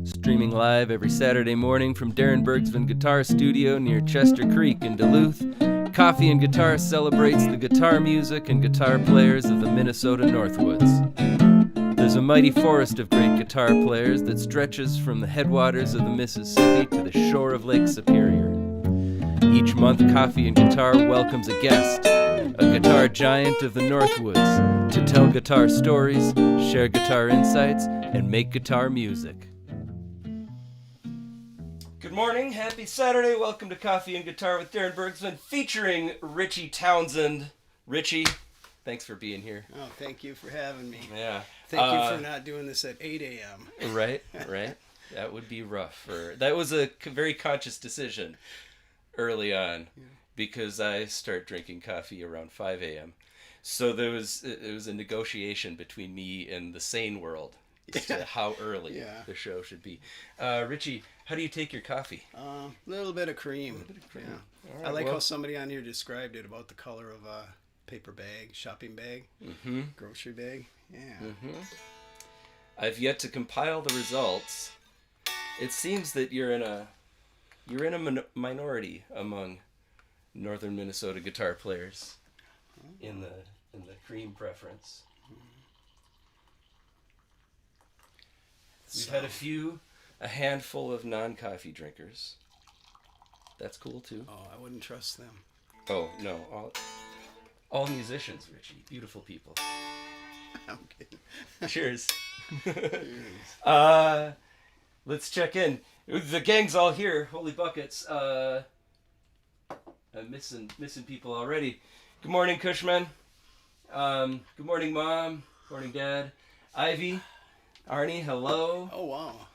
Streaming live every Saturday morning from Darin Bergsven Guitar Studio near Chester Creek in Duluth, Coffee and Guitar celebrates the guitar music and guitar players of the Minnesota Northwoods. There's a mighty forest of great guitar players that stretches from the headwaters of the Mississippi to the shore of Lake Superior. Each month, Coffee and Guitar welcomes a guest, a guitar giant of the Northwoods, to tell guitar stories, share guitar insights, and make guitar music. Good morning, happy Saturday, welcome to Coffee and Guitar with Darin Bergsven, featuring Richie Townsend. Richie, thanks for being here. Oh, thank you for having me. Yeah. Thank you for not doing this at 8 a.m. Right. That would be rough. That was a very conscious decision early on, because I start drinking coffee around 5 a.m. So it was a negotiation between me and the sane world as to how early the show should be. Richie, how do you take your coffee? A little bit of cream. Yeah. Right, I like how somebody on here described it about the color of a paper bag, shopping bag, grocery bag. Yeah. Mm-hmm. I've yet to compile the results. It seems that you're in a minority among northern Minnesota guitar players in the cream preference. We've had a handful of non-coffee drinkers. That's cool too. Oh, I wouldn't trust them. Oh no, all musicians, Richie, beautiful people. I'm kidding. Cheers. Let's check in. The gang's all here. Holy buckets. I'm missing people already. Good morning, Cushman. Good morning, Mom. Good morning, Dad. Ivy. Arnie, hello. Oh, wow.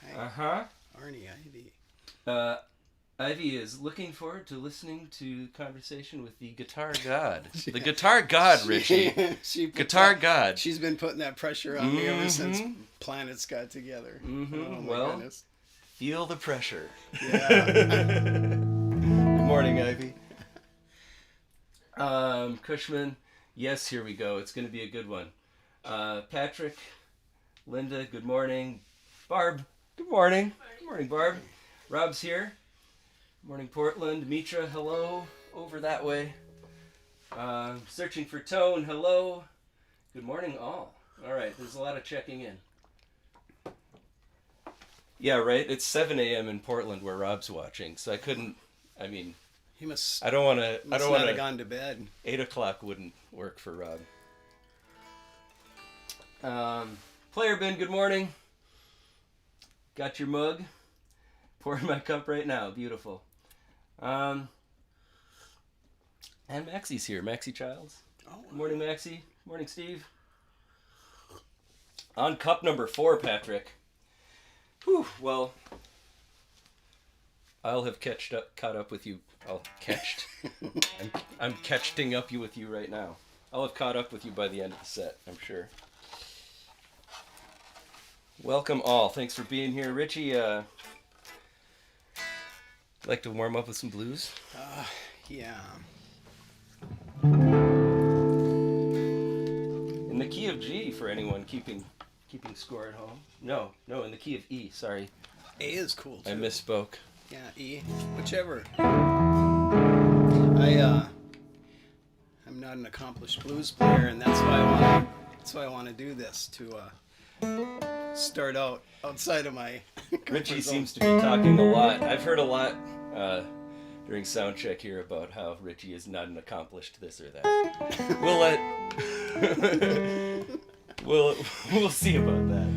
Hi. Uh-huh. Arnie, Ivy. Ivy is looking forward to listening to conversation with the guitar god. The guitar god, Richie. Guitar god. She's been putting that pressure on me ever since planets got together. Mm-hmm. Oh, goodness. Feel the pressure. Yeah. Good morning, Ivy. Cushman. Yes, here we go. It's going to be a good one. Patrick. Linda, good morning. Barb, good morning. Good morning, Barb. Rob's here. Good morning, Portland. Mitra, hello. Over that way. Searching for Tone, hello. Good morning, all. All right, there's a lot of checking in. Yeah, right. It's 7 a.m. in Portland where Rob's watching, so I couldn't. I mean, he must. I don't want to. I don't want to. Have gone to bed. 8 o'clock wouldn't work for Rob. Player bin, good morning. Got your mug. Pouring my cup right now. Beautiful. And Maxie's here. Maxie Childs. Oh, good morning, Maxie. Morning, Steve. On cup number 4, Patrick. Whew, well, I'll have caught up with you. I'm catching up with you right now. I'll have caught up with you by the end of the set, I'm sure. Welcome all. Thanks for being here. Richie, like to warm up with some blues? Yeah. In the key of G for anyone keeping score at home. No, in the key of E, sorry. A is cool too. I misspoke. Yeah, E. Whichever. I'm not an accomplished blues player, and that's why I want to do this, to start out outside of my Richie seems to be talking a lot. I've heard a lot during sound check here about how Richie is not an accomplished this or that. We'll see about that.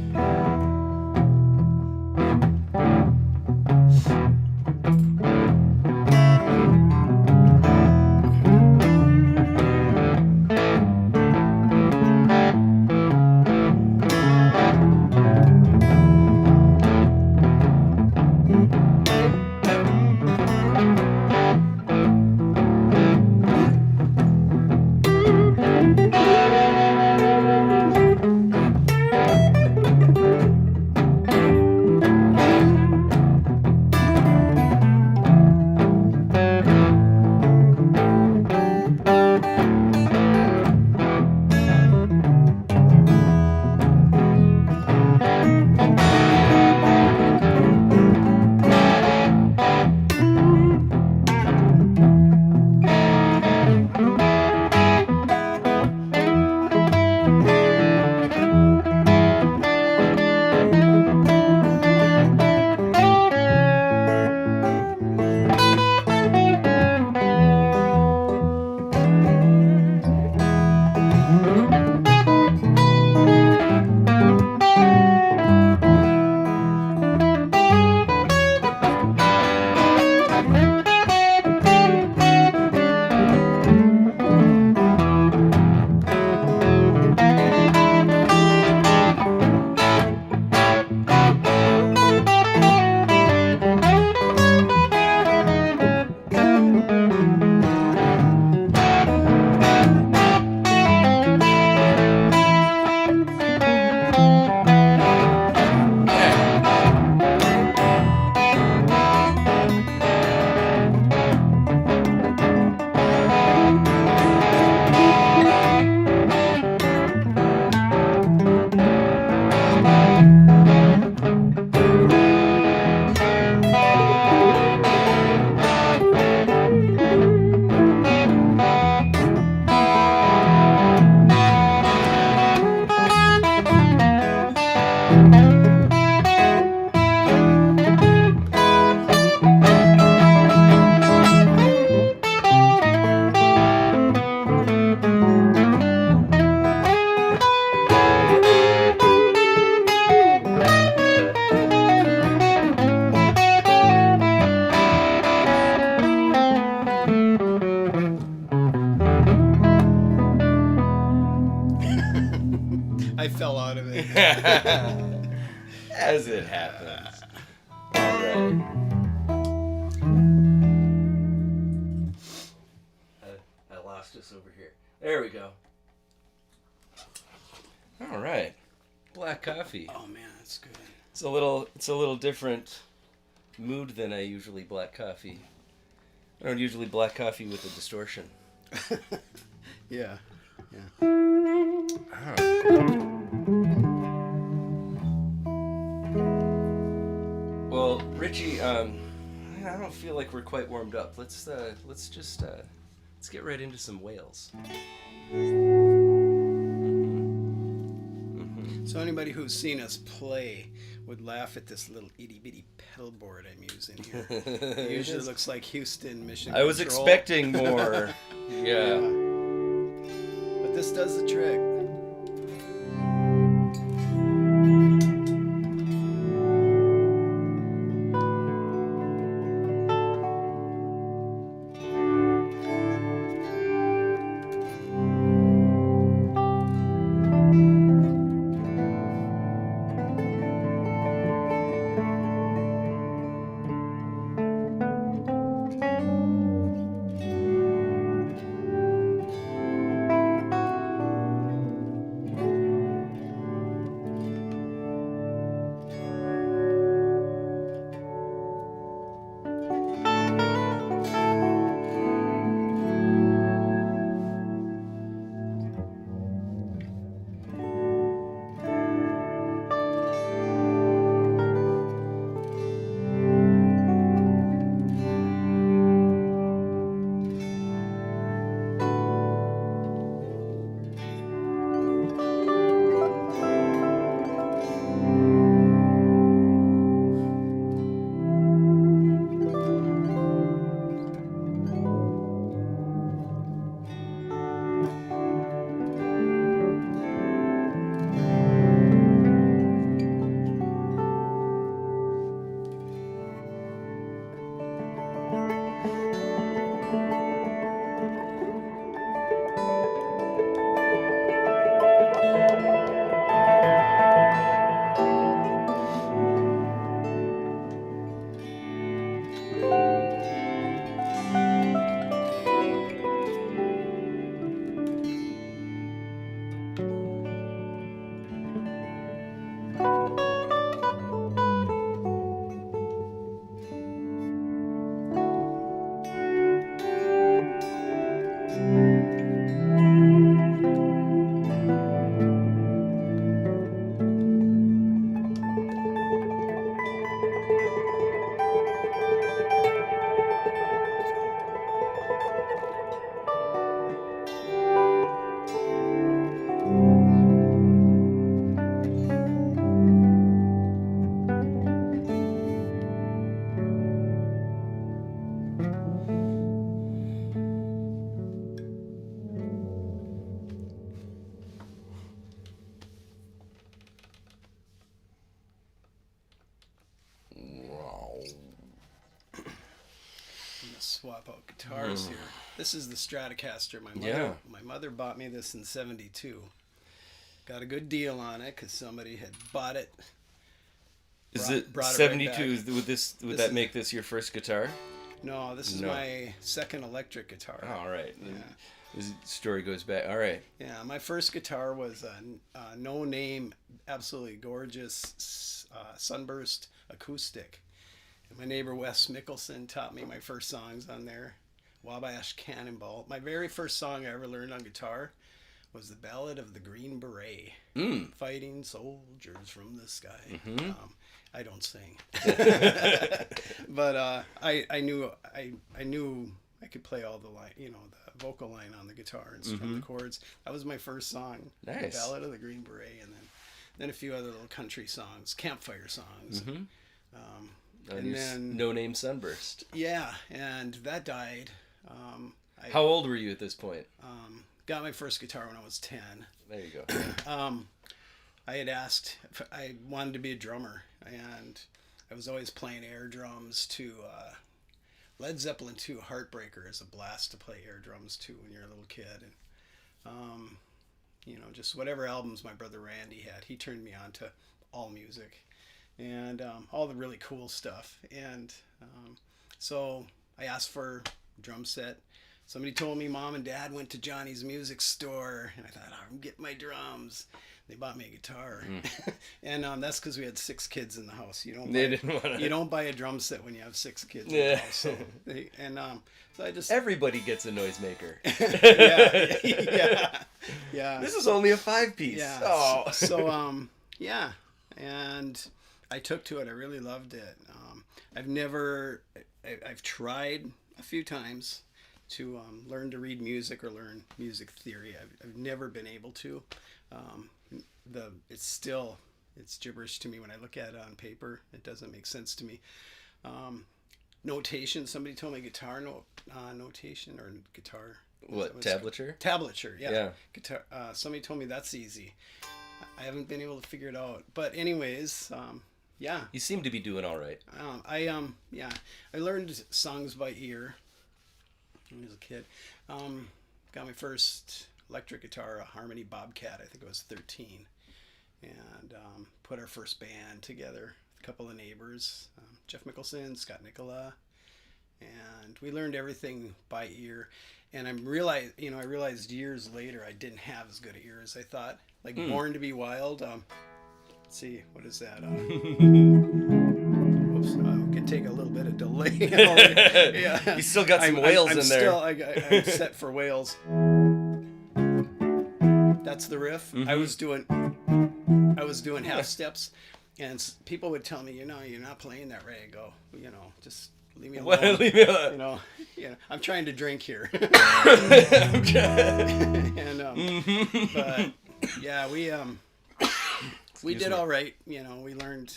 As it happens. All right. I lost us over here. There we go. All right. Black coffee. Oh man, that's good. It's a little different mood than I usually black coffee. I don't usually black coffee with a distortion. Yeah. Well, Richie, I don't feel like we're quite warmed up. Let's get right into some whales. So anybody who's seen us play would laugh at this little itty bitty pedal board I'm using here. It usually looks like Houston Mission I was Control. expecting more. Yeah. But this does the trick. Swap out guitars here. This is the Stratocaster. My mother bought me this in '72. Got a good deal on it because somebody had bought it. Is it 72? Would that make this your first guitar? No, this is my second electric guitar. Oh, all right. Yeah. This story goes back. All right. Yeah, my first guitar was a no-name, absolutely gorgeous Sunburst acoustic. My neighbor Wes Mickelson taught me my first songs on there. Wabash Cannonball. My very first song I ever learned on guitar was the Ballad of the Green Beret. Fighting soldiers from the sky. I don't sing. But I knew I could play all the line, the vocal line on the guitar and strum the chords. That was my first song. Nice. The Ballad of the Green Beret, and then a few other little country songs, campfire songs. And then No Name Sunburst. Yeah, and that died. How old were you at this point? Got my first guitar when I was 10. There you go. I had asked if I wanted to be a drummer, and I was always playing air drums to Led Zeppelin 2 Heartbreaker is a blast to play air drums to when you're a little kid. And just whatever albums my brother Randy had, he turned me on to all music. and all the really cool stuff. And so I asked for a drum set. Somebody told me Mom and Dad went to Johnny's music store, and I thought, I'm getting my drums. They bought me a guitar, and that's because we had 6 kids in the house. You don't buy a drum set when you have 6 kids in the house. So so I just everybody gets a noisemaker. yeah. This is only a 5-piece. Yeah. Oh. So yeah, and I took to it. I really loved it. I've tried a few times to learn to read music or learn music theory. I've never been able to. It's gibberish to me when I look at it on paper. It doesn't make sense to me. Notation. Somebody told me guitar notation or guitar. What, tablature? Tablature, yeah. Guitar. Somebody told me that's easy. I haven't been able to figure it out. But anyways, yeah. You seem to be doing all right. I learned songs by ear when I was a kid. Got my first electric guitar, a Harmony Bobcat. I think I was 13, and put our first band together. A couple of neighbors, Jeff Mickelson, Scott Nicola, and we learned everything by ear. And I realized years later I didn't have as good an ear as I thought. Like Born to Be Wild. Let's see, what is that? Whoops, can take a little bit of delay. Yeah, you still got some wails in there. I'm set for wails. That's the riff. I was doing half steps, and people would tell me, you're not playing that right. I go, just leave me alone. Leave me alone. I'm trying to drink here. And but yeah, we did all right. We learned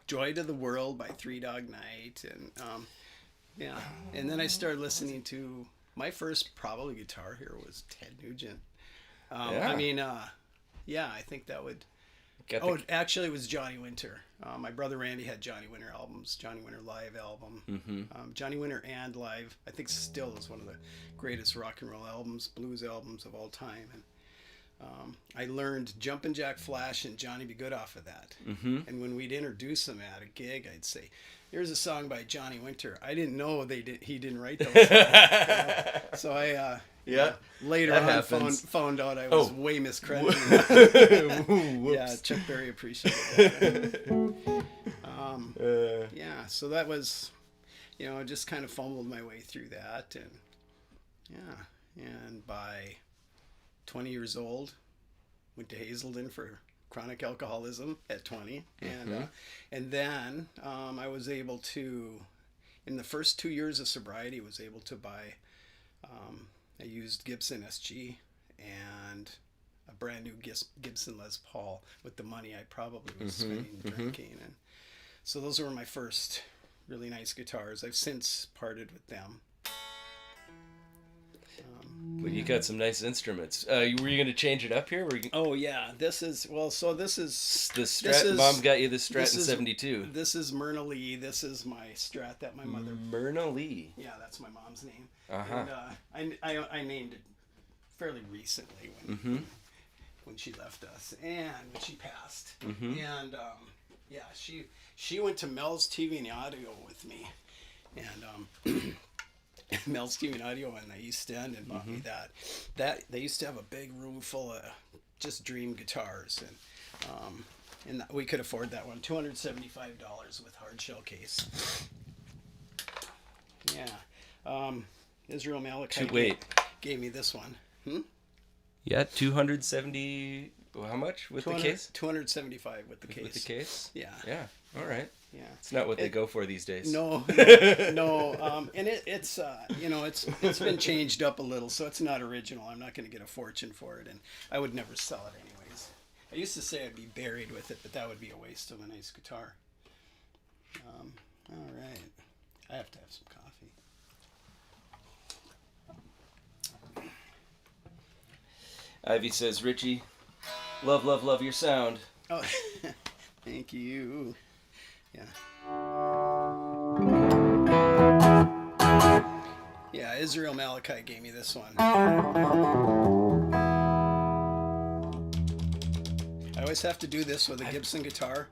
"Joy to the World" by Three Dog Night, and and then I started listening to my first probably guitar hero was Ted Nugent. I think that would. Actually, it was Johnny Winter. My brother Randy had Johnny Winter albums, Johnny Winter Live album. Johnny Winter and Live, I think still is one of the greatest rock and roll albums, blues albums of all time. And I learned Jumpin' Jack Flash and Johnny Be Good off of that. And when we'd introduce them at a gig, I'd say, here's a song by Johnny Winter. I didn't know he didn't write those songs. So I... later on found out I was way miscredited. Yeah, Chuck Berry appreciated that. So that was, just kind of fumbled my way through that, and by 20 years old, went to Hazelden for chronic alcoholism at 20, and then I was able to, in the first 2 years of sobriety, was able to buy. I used Gibson SG and a brand new Gibson Les Paul with the money I probably was spending drinking. And so those were my first really nice guitars. I've since parted with them. But you got some nice instruments. Were you going to change it up here? Oh yeah, this is the Strat. Mom got you the Strat in '72. This is Myrna Lee. This is my Strat that my mother. Myrna Lee. Yeah, that's my mom's name. And I named it fairly recently when she left us and when she passed. And she went to Mel's TV and Audio with me, and Mel's TV and Audio in the East End, and bought me that they used to have a big room full of just dream guitars, and we could afford that one, $275 with hard shell case. Israel Malachite gave me this one. Yeah, 270. How much with the case? 275 with the case. With the case? Yeah. Yeah. All right. Yeah. It's not what they go for these days. No. And it's it's been changed up a little, so it's not original. I'm not going to get a fortune for it, and I would never sell it anyways. I used to say I'd be buried with it, but that would be a waste of a nice guitar. All right. I have to have some coffee. Ivy says, Richie, love, love, love your sound. Oh, thank you. Yeah. Yeah, Israel Malachite gave me this one. I always have to do this with a Gibson guitar.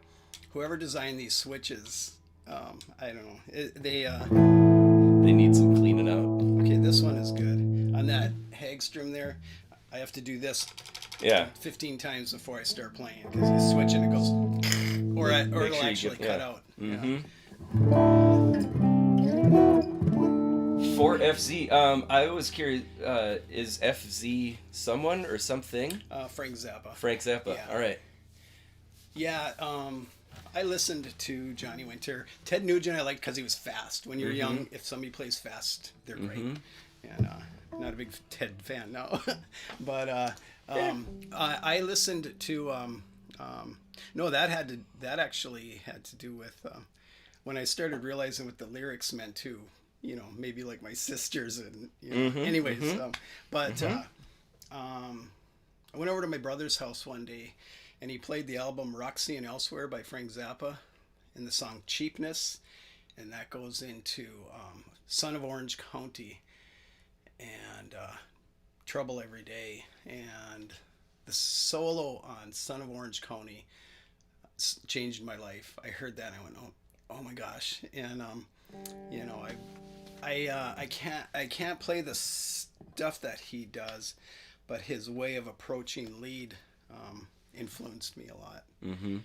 Whoever designed these switches, I don't know. They need some cleaning out. Okay, this one is good. On that Hagstrom there, I have to do this 15 times before I start playing because you switch and it goes, or it'll actually cut out. Mm-hmm. 4FZ. I was curious. Is FZ someone or something? Frank Zappa. Frank Zappa. Yeah. All right. Yeah. I listened to Johnny Winter. Ted Nugent I liked because he was fast. When you're young, if somebody plays fast, they're great. And not a big Ted fan now, but I listened to. No, that actually had to do with when I started realizing what the lyrics meant too. You know, maybe like my sisters and anyways. But I went over to my brother's house one day. And he played the album Roxy and Elsewhere by Frank Zappa and the song Cheapness. And that goes into Son of Orange County and Trouble Every Day. And the solo on Son of Orange County changed my life. I heard that and I went, oh my gosh. And, you know, I can't play the stuff that he does, but his way of approaching lead influenced me a lot. And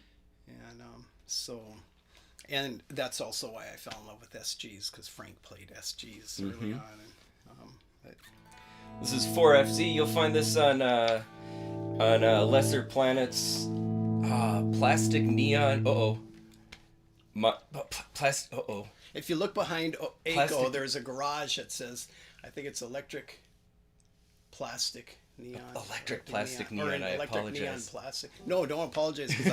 and that's also why I fell in love with SGs, because Frank played SGs early on. And, this is 4FZ. You'll find this on Lesser Planets. Plastic Neon. Plastic. if you look behind ACO, there's a garage that says, I think it's electric plastic neon. Electric plastic neon. I apologize. Neon plastic. No, don't apologize because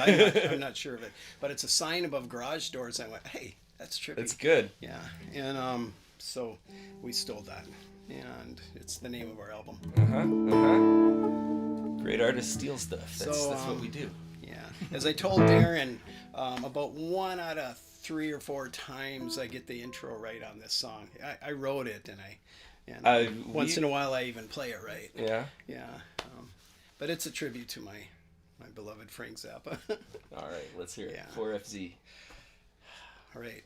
I'm not sure of it. But it's a sign above garage doors. I went, hey, that's trippy. That's good. Yeah, and so we stole that, and it's the name of our album. Great artists steal stuff. That's what we do. Yeah, as I told Darin, about 1 out of 3 or 4 times I get the intro right on this song. I wrote it, and once in a while I even play it right. Yeah. Yeah. But it's a tribute to my beloved Frank Zappa. All right, let's hear it. Yeah. 4FZ. All right.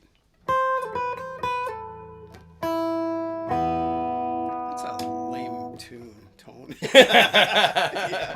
That's a lame tone. Yeah.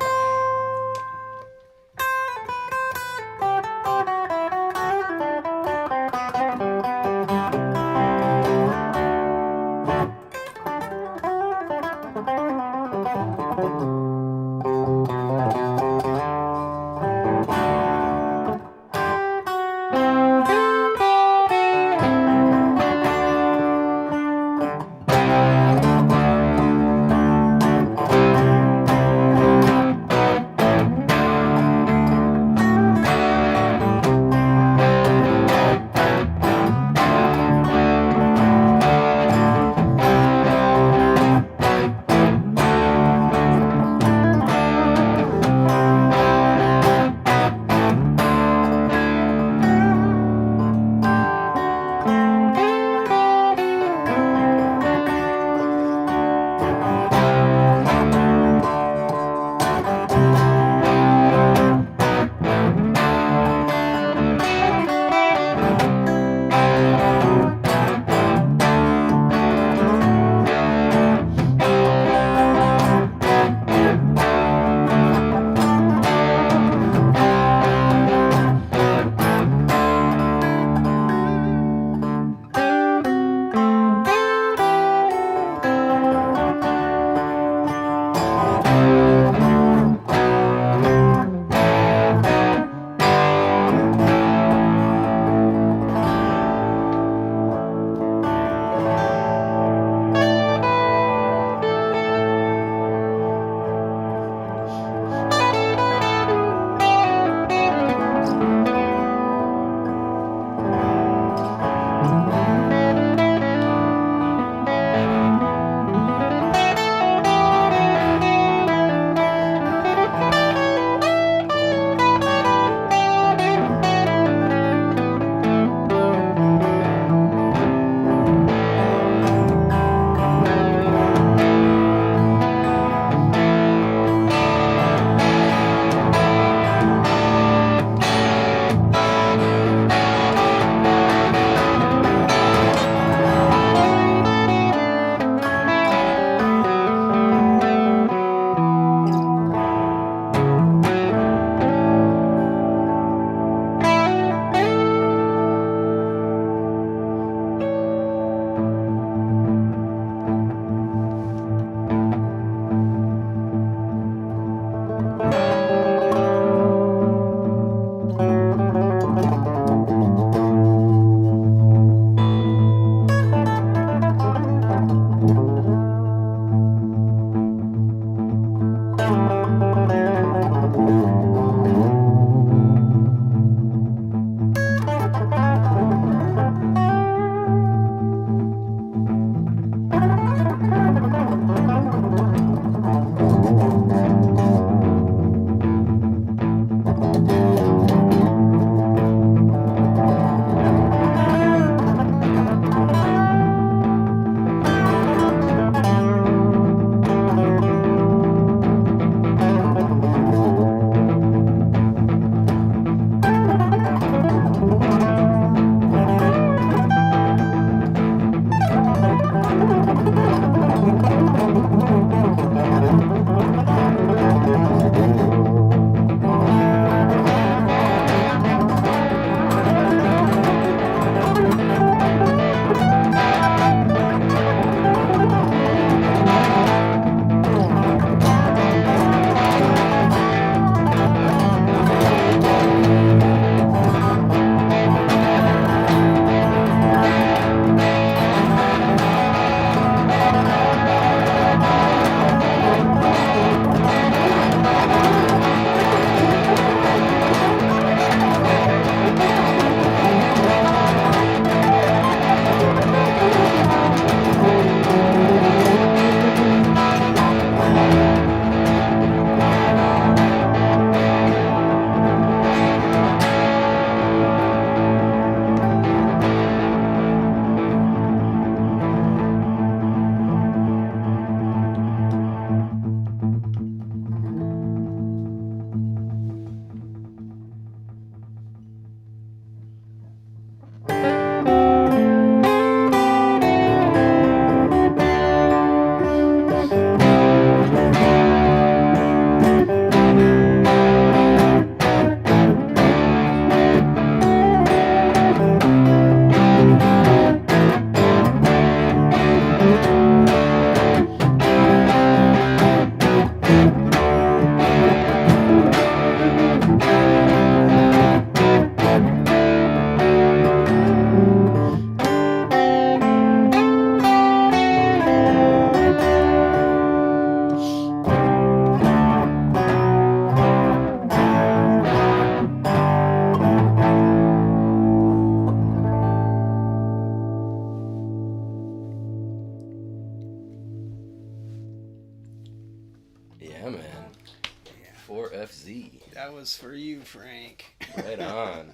was for you, Frank. Right on.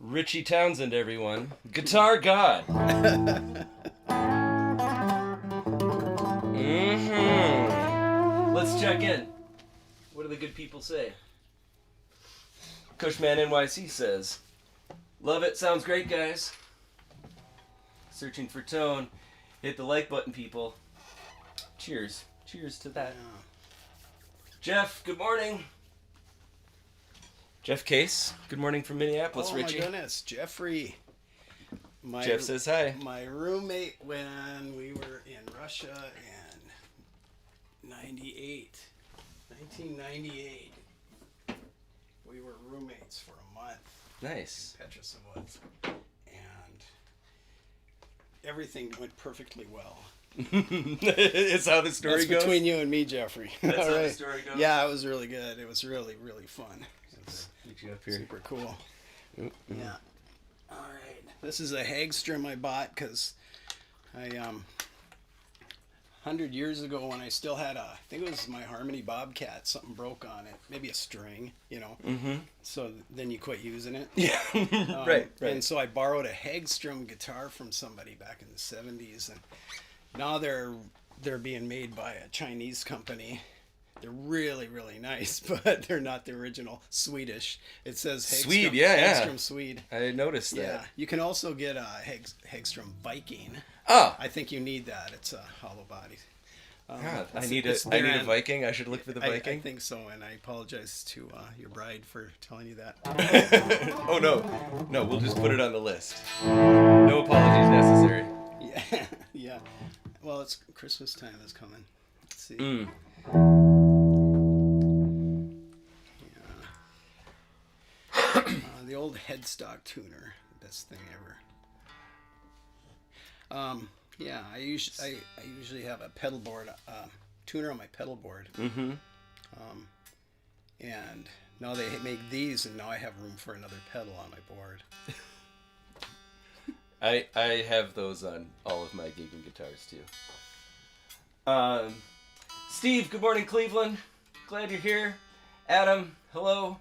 Richie Townsend, everyone. Guitar God. Let's check in. What do the good people say? Cushman NYC says, love it, sounds great, guys. Searching for tone. Hit the like button, people. Cheers. Cheers to that. Yeah. Jeff, good morning. Jeff Case, good morning from Minneapolis, Richie. Oh my goodness, Jeffrey. Jeff says hi. My roommate when we were in Russia in 1998. We were roommates for a month. Nice. In Petrosavod. And everything went perfectly well. Is how the story That's goes? between you and me, Jeffrey. That's All how right. the story goes? Yeah, it was really good. It was really, really fun. It was Get you up here. super cool. Mm-hmm. Yeah. All right. This is a Hagstrom I bought because I 100 years ago when I still had I think it was my Harmony Bobcat, something broke on it, maybe a string, Mm-hmm. So then you quit using it. Yeah. Right. And so I borrowed a Hagstrom guitar from somebody back in the 70s, and now they're being made by a Chinese company. They're really, really nice, but they're not the original Swedish. It says Hagstrom, Swede, yeah. Hagstrom Swede. I noticed that. Yeah, you can also get a Hagstrom Viking. Oh. I think you need that. It's a hollow body. God, I it's need a Darin- Viking. I should look for the Viking. I think so, and I apologize to your bride for telling you that. Oh no, we'll just put it on the list. No apologies necessary. Yeah, yeah. Well, it's Christmas time is coming. Let's see. Mm. Yeah. The old headstock tuner, best thing ever. Yeah, I usually have a pedal board, tuner on my pedal board. Mm-hmm. And now they make these, and now I have room for another pedal on my board. I have those on all of my gigging guitars too. Steve, good morning, Cleveland. Glad you're here. Adam, hello.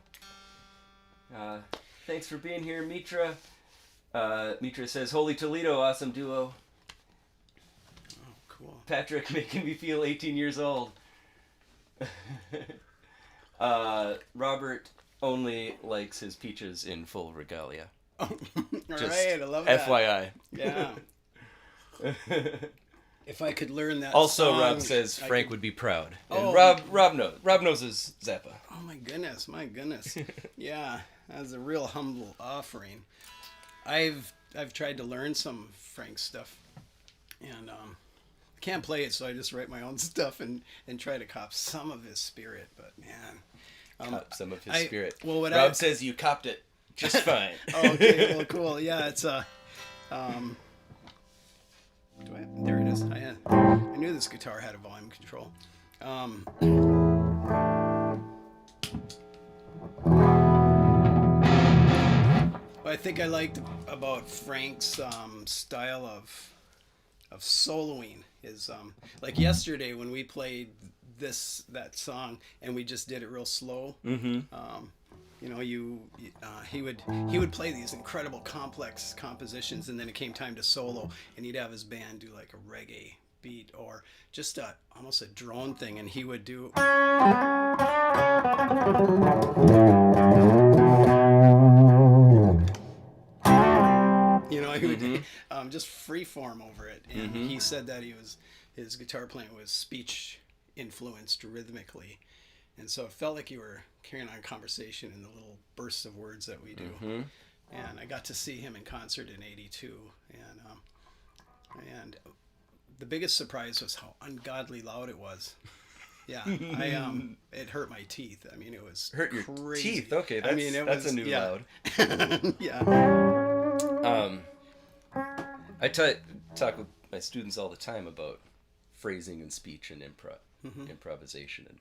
Thanks for being here, Mitra. Mitra says, Holy Toledo, awesome duo. Oh, cool. Patrick making me feel 18 years old. Robert only likes his peaches in full regalia. All Just right, I love that. FYI. Yeah. If I could learn that Also, song, Rob says I Frank could- would be proud. And Oh. Rob knows his Zappa. Oh my goodness, Yeah, that's a real humble offering. I've tried to learn some Frank stuff, and I can't play it, so I just write my own stuff and try to cop some of his spirit. But man, Cop some of his spirit. Well, Rob says you copped it just fine. Oh, okay, well, cool. Yeah, it's there it is. I knew this guitar had a volume control. What I think I liked about Frank's style of soloing is like yesterday when we played that song and we just did it real slow. Mm-hmm. He would play these incredible complex compositions, and then it came time to solo, and he'd have his band do like a reggae beat or just almost a drone thing, and he would do. He would just freeform over it, and he said that his guitar playing was speech influenced rhythmically. And so it felt like you were carrying on a conversation in the little bursts of words that we do. Mm-hmm. And I got to see him in concert in '82, and the biggest surprise was how ungodly loud it was. Yeah, it hurt my teeth. I mean, it was hurt your crazy. teeth. Okay, that's a new loud. Yeah. I talk with my students all the time about phrasing and speech and improvisation, and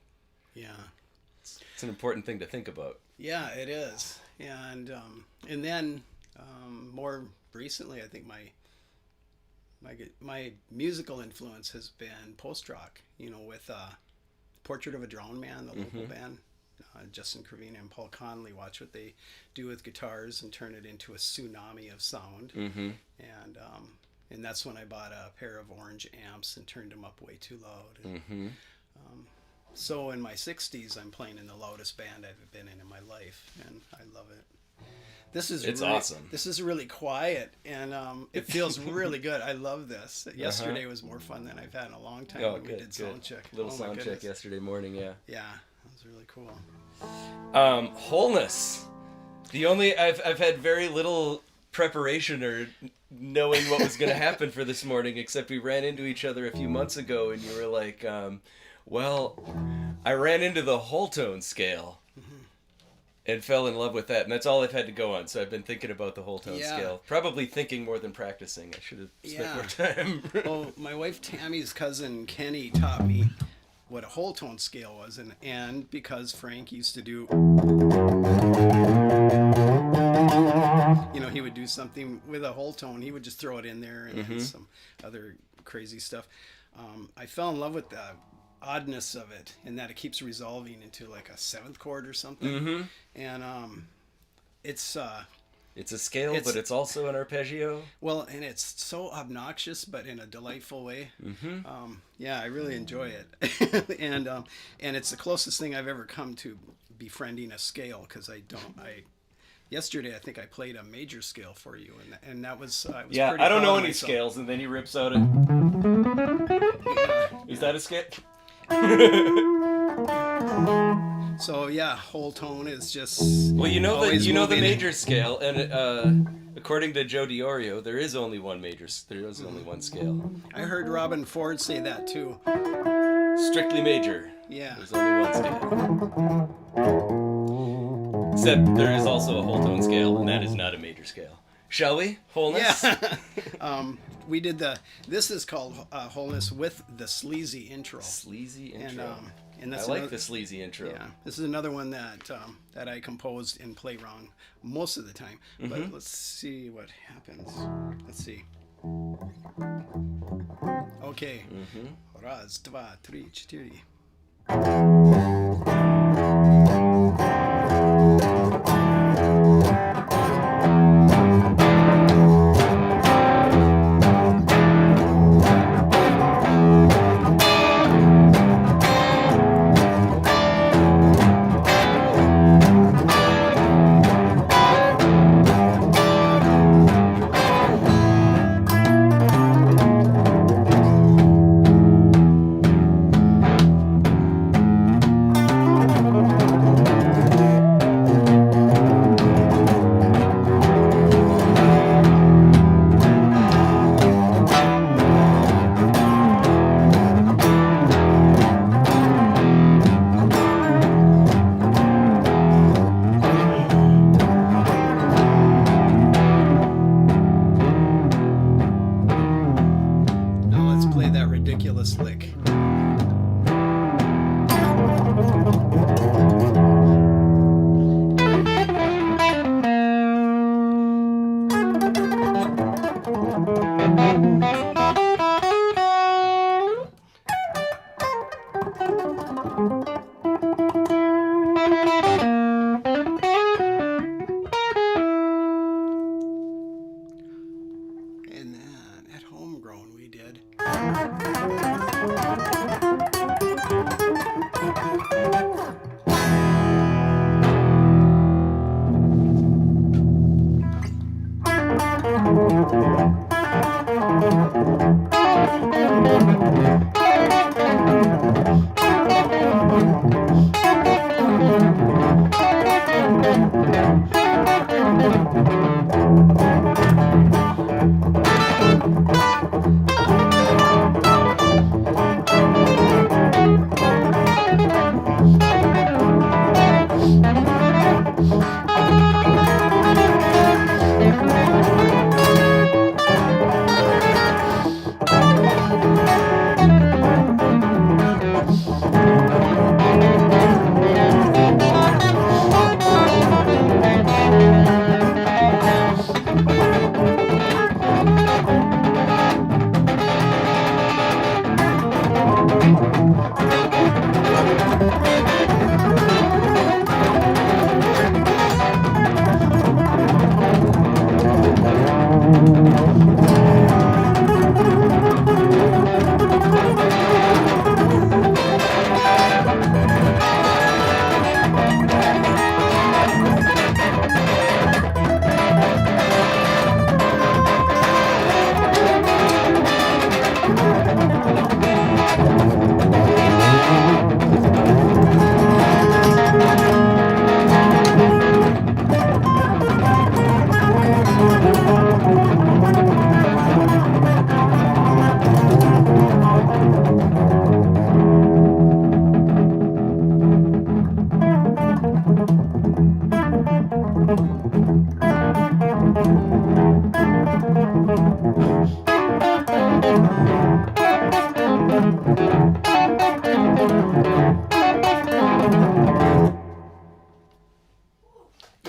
it's an important thing to think about. Yeah, it is. And then more recently, I think my musical influence has been post rock. With Portrait of a Drowned Man, the local band. Justin Cravina and Paul Conley, watch what they do with guitars and turn it into a tsunami of sound. And that's when I bought a pair of orange amps and turned them up way too loud. And, so in my 60s, I'm playing in the loudest band I've been in my life, and I love it. It's awesome. This is really quiet, and it feels really good. I love this. Yesterday was more fun than I've had in a long time when we did sound check. Little sound check yesterday morning, yeah. Yeah, that was really cool. Wholeness. I've had very little preparation or knowing what was going to happen for this morning, except we ran into each other a few months ago, and you were like, well, I ran into the whole tone scale and fell in love with that, and that's all I've had to go on. So I've been thinking about the whole tone scale, probably thinking more than practicing. I should have spent more time. Well, my wife Tammy's cousin Kenny taught me what a whole tone scale was, and because Frank used to do, he would do something with a whole tone, he would just throw it in there and then some other crazy stuff. I fell in love with the oddness of it, and that it keeps resolving into like a seventh chord or something. And it's a scale, but it's also an arpeggio. Well, and it's so obnoxious, but in a delightful way. I really enjoy it. And it's the closest thing I've ever come to befriending a scale, because yesterday I think I played a major scale for you, and that was pretty I don't know any myself. scales, and then he rips out Is that a scale? So whole tone is just the major scale, and according to Joe DiOrio, there is only one scale. I heard Robin Ford say that too. Strictly major. Yeah. There's only one scale. Except there is also a whole tone scale, and that is not a major scale. Shall we? Wholeness? Yeah. We did this is called Wholeness with the sleazy intro. Sleazy intro. And I like the sleazy intro. Yeah. This is another one that I composed and play wrong most of the time. But let's see what happens. Let's see. Okay. Raz, dva, tri, čtyři.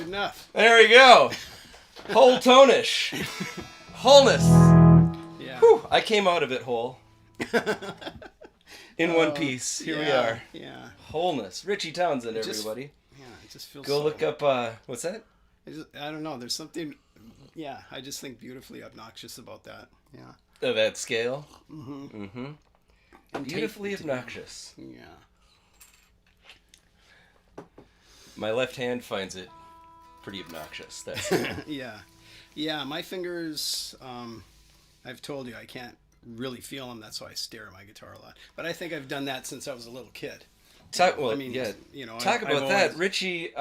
Good enough. There we go. Whole tonish. Wholeness. Yeah. Whew, I came out of it whole. In one piece. Here we are. Yeah. Wholeness. Richie Townsend, everybody. Yeah, it just feels Go look up, what's that? I don't know. There's something, I just think beautifully obnoxious about that. Yeah. That scale. Mm-hmm. Mm-hmm. And Beautifully obnoxious. Yeah. My left hand finds it pretty obnoxious. That's Yeah. Yeah, my fingers, I've told you I can't really feel them. That's why I stare at my guitar a lot. But I think I've done that since I was a little kid. Talk about I've that. always... Richie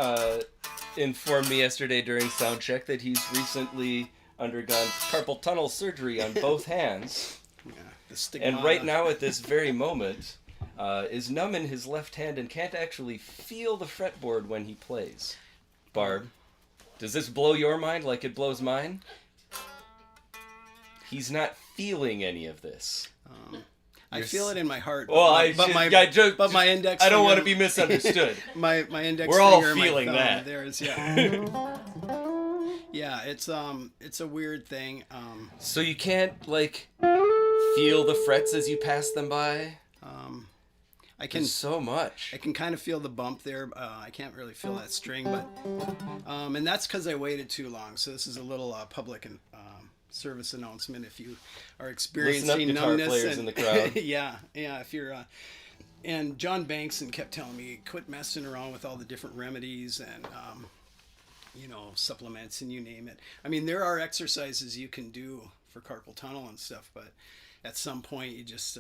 informed me yesterday during sound check that he's recently undergone carpal tunnel surgery on both hands. Yeah, the stigmata. And right now at this very moment is numb in his left hand and can't actually feel the fretboard when he plays. Barb, does this blow your mind like it blows mine? He's not feeling any of this. I feel it in my heart. Well, but my index. I don't finger, want to be misunderstood. my index. We're all finger feeling and my thumb, that. There's yeah. It's a weird thing. So you can't feel the frets as you pass them by. I can. There's so much. I can kind of feel the bump there. I can't really feel that string, but and that's because I waited too long. So this is a little public and service announcement. If you are experiencing guitar numbness, players in the crowd. yeah. If you're, and John Bankson kept telling me, quit messing around with all the different remedies and supplements and you name it. I mean, there are exercises you can do for carpal tunnel and stuff, but at some point you just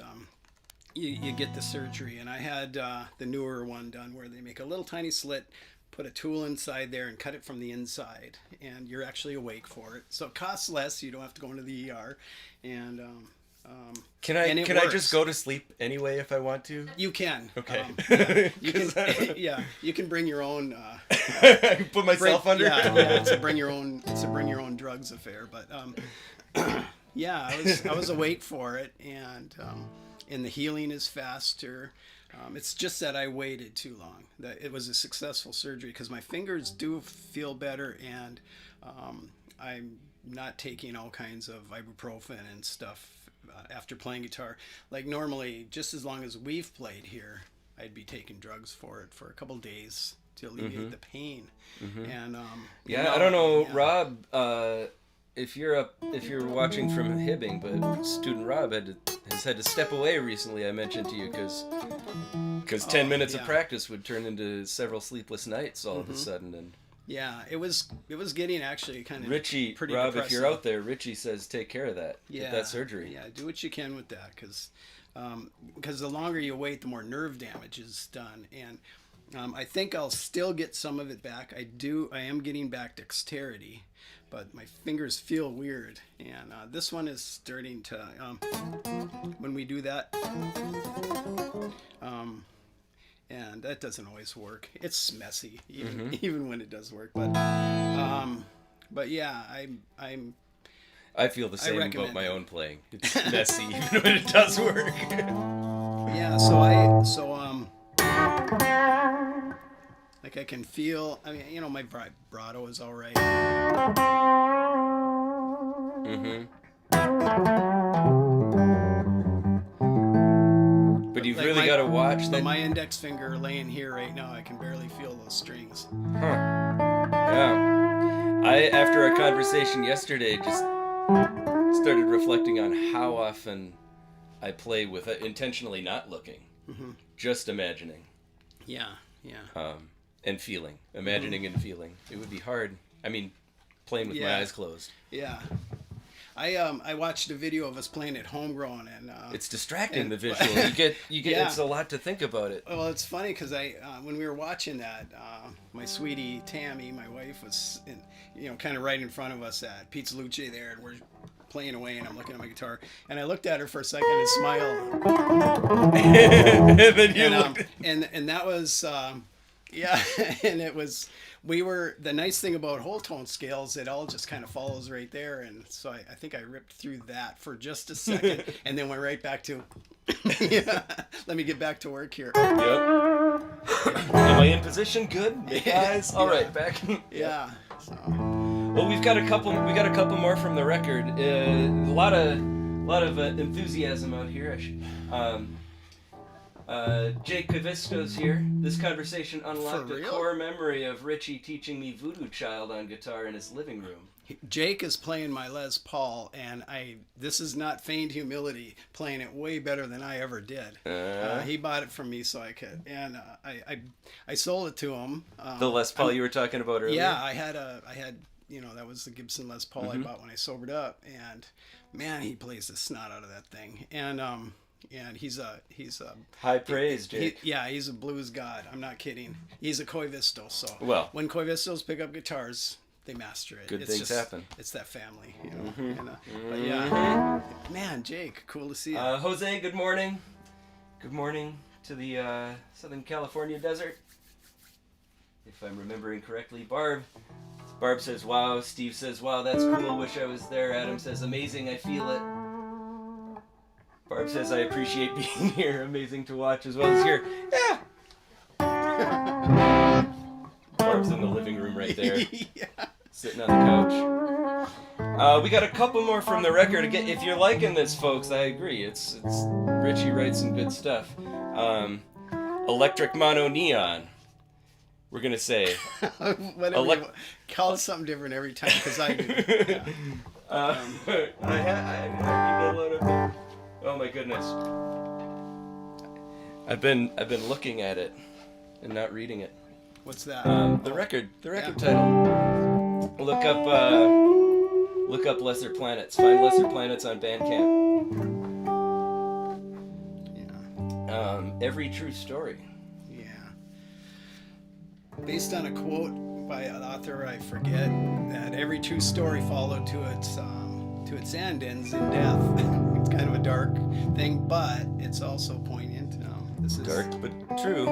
you get the surgery. And I had the newer one done where they make a little tiny slit, put a tool inside there and cut it from the inside, and you're actually awake for it. So it costs less. You don't have to go into the ER. And can I just go to sleep anyway if I want to? You can. Okay. You can. Yeah, you can bring your own. Put myself under. Yeah, it's a bring your own drugs affair. But yeah, I was awake for it, and the healing is faster. It's just that I waited too long. That it was a successful surgery because my fingers do feel better, and I'm not taking all kinds of ibuprofen and stuff after playing guitar. Like normally, just as long as we've played here, I'd be taking drugs for it for a couple days to alleviate the pain. Mm-hmm. And I don't know, yeah. Rob. If you're watching from Hibbing, but student Rob has had to step away recently. I mentioned to you because 10 minutes of practice would turn into several sleepless nights all of a sudden. And yeah, it was getting actually kind of Richie, pretty Rob, depressing. If you're out there, Richie says take care of that. Yeah, get that surgery. Yeah, do what you can with that because the longer you wait, the more nerve damage is done. And I think I'll still get some of it back. I am getting back dexterity, but my fingers feel weird. And this one is starting to, when we do that, and that doesn't always work. It's messy, even when it does work. But yeah, I feel the same about my own playing. It's messy, even when it does work. Yeah, like I can feel. I mean, my vibrato is all right. But you've really got to watch that. My index finger laying here right now, I can barely feel those strings. Yeah. After our conversation yesterday, just started reflecting on how often I play with intentionally not looking, just imagining. Yeah. And feeling, imagining and feeling. It would be hard. I mean, playing with my eyes closed. Yeah. I watched a video of us playing at Homegrown, and it's distracting, the visual. You get it's a lot to think about it. Well, it's funny because when we were watching that, my sweetie Tammy, my wife, was kind of right in front of us at Pizza Luce there, and we're playing away, and I'm looking at my guitar, and I looked at her for a second and smiled. And then you looked. And that was. And it was, the nice thing about whole tone scales, it all just kind of follows right there. And so I think I ripped through that for just a second and then went right back to, let me get back to work here. Yep. Am I in position? Good. Make eyes. All right, back. Yeah. So. Well, we got a couple more from the record. A lot of enthusiasm out here. Jake Kavisto's here. This conversation unlocked a core memory of Richie teaching me Voodoo Child on guitar in his living room. Jake is playing my Les Paul, and this is not feigned humility, playing it way better than I ever did. He bought it from me so I could, and I sold it to him. The Les Paul you were talking about earlier? Yeah, I had that was the Gibson Les Paul I bought when I sobered up, and man, he plays the snot out of that thing. And he's a high praise, Jake. He's a blues god. I'm not kidding. He's a Coivisto, so when Coivistos pick up guitars, they master it. Good things happen. It's that family, But yeah, man, Jake, cool to see you. Jose, good morning. Good morning to the Southern California desert. If I'm remembering correctly, Barb says, wow. Steve says, wow, that's cool. Wish I was there. Adam says, amazing. I feel it. Barb says, I appreciate being here. Amazing to watch as well as here. Yeah. Barb's in the living room right there. Yeah. Sitting on the couch. We got a couple more from the record. Again, if you're liking this, folks, I agree. It's Richie writes some good stuff. Electric Mono Neon. We're going to say. Call it something different every time, because I do. Yeah. Oh my goodness. I've been looking at it and not reading it. What's that? The record title. Look up Lesser Planets. Find Lesser Planets on Bandcamp. Yeah. Every True Story. Yeah. Based on a quote by an author I forget, that every true story followed to its end ends in death. It's kind of a dark thing, but it's also poignant. This is dark but true.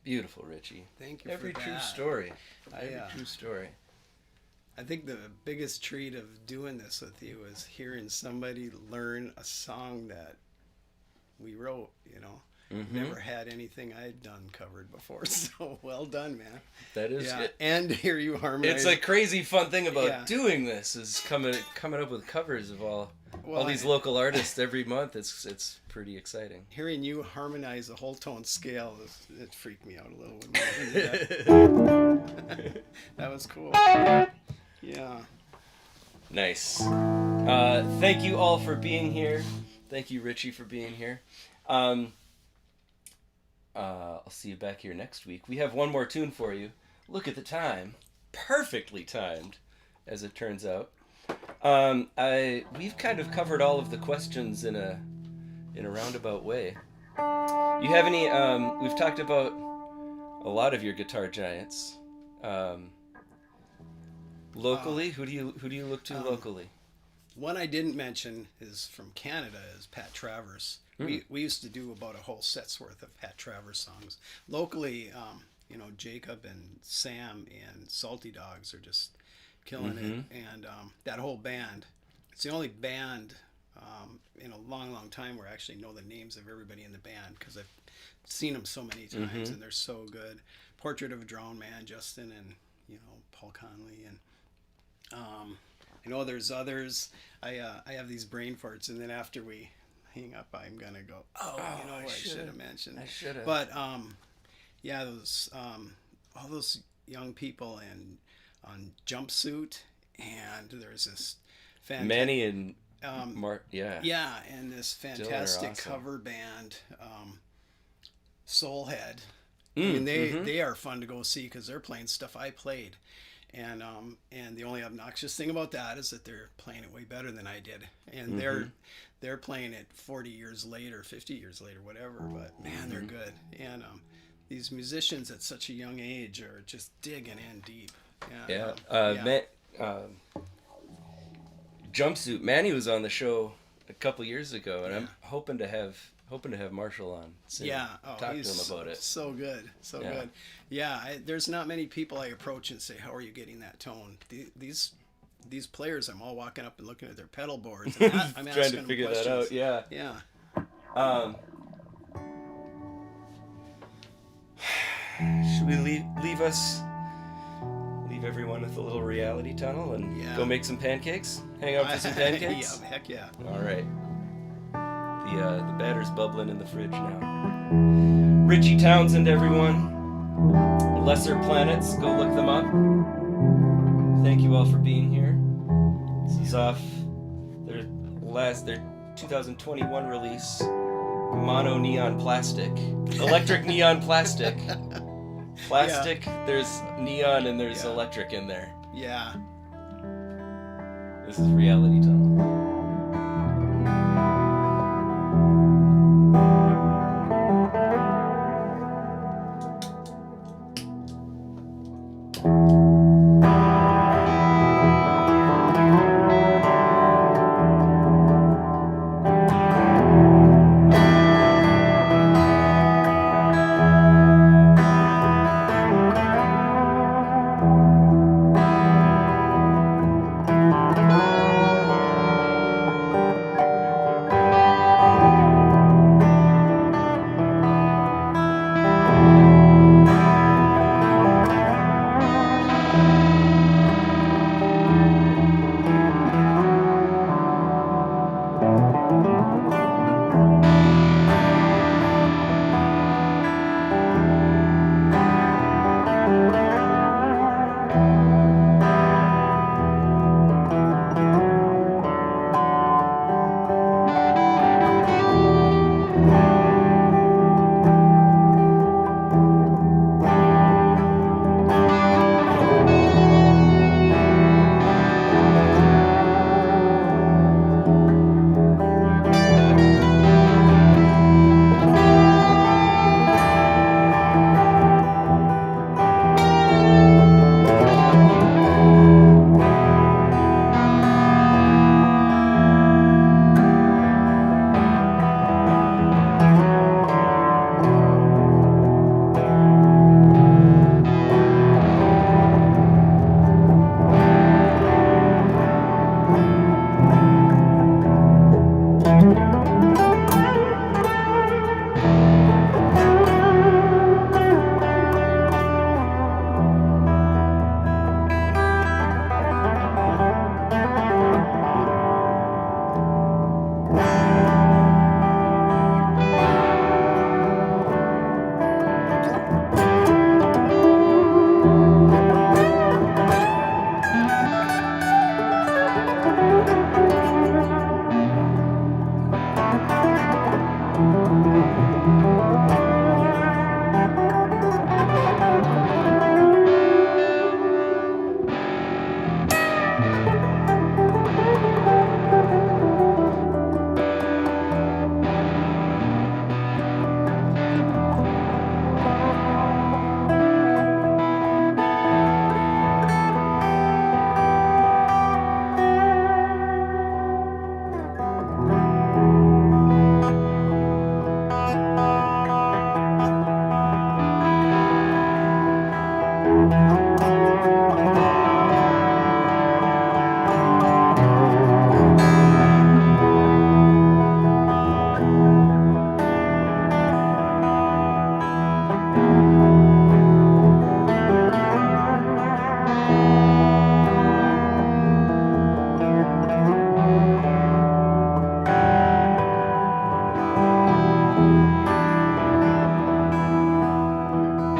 Beautiful, Richie. Thank you Every for true that. story. Every true story. I think the biggest treat of doing this with you is hearing somebody learn a song that we wrote, you know. Never had anything I'd done covered before, so well done, man. That is it. And hear you harmonize. It's a crazy fun thing about doing this is coming up with covers of all these local artists every month. It's pretty exciting. Hearing you harmonize the whole tone scale, it freaked me out a little bit. That was cool. Yeah. Nice. Thank you all for being here. Thank you, Richie, for being here. I'll see you back here next week. We have one more tune for you. Look at the time. Perfectly timed, as it turns out. We've kind of covered all of the questions in a roundabout way. You have any? We've talked about a lot of your guitar giants. Locally, who do you look to locally? One I didn't mention is from Canada, is Pat Travers. We used to do about a whole set's worth of Pat Travers songs. Locally, Jacob and Sam and Salty Dogs are just killing it. And that whole band, it's the only band in a long, long time where I actually know the names of everybody in the band because I've seen them so many times and they're so good. Portrait of a Drowned Man, Justin and, Paul Conley. And I know there's others. I have these brain farts, and then after we hang up, I'm gonna go, I should have mentioned. I should have. But those all those young people on Jumpsuit, and there's this Manny and Mark, and this fantastic awesome. cover band, Soulhead. I mean, they are fun to go see because they're playing stuff I played. And the only obnoxious thing about that is that they're playing it way better than I did, and they're playing it 40 years later, 50 years later, whatever. But man, they're good. And these musicians at such a young age are just digging in deep. Jumpsuit. Manny was on the show a couple years ago, and I'm hoping to have Marshall on soon. Talk to him about it. So good, good. Yeah, there's not many people I approach and say, "How are you getting that tone?" These players, I'm all walking up and looking at their pedal boards. And I'm trying asking to figure them that out. questions. Yeah. Should we leave everyone with a little reality tunnel and go make some pancakes? Hang out for some pancakes? Yeah, heck yeah. All right. The batter's bubbling in the fridge now. Richie Townsend, everyone. Lesser Planets, go look them up. Thank you all for being here. This is off their 2021 release, Mono Neon Plastic. Electric Neon Plastic. Plastic, there's neon and there's electric in there. Yeah. This is Reality Tunnel.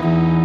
Bye.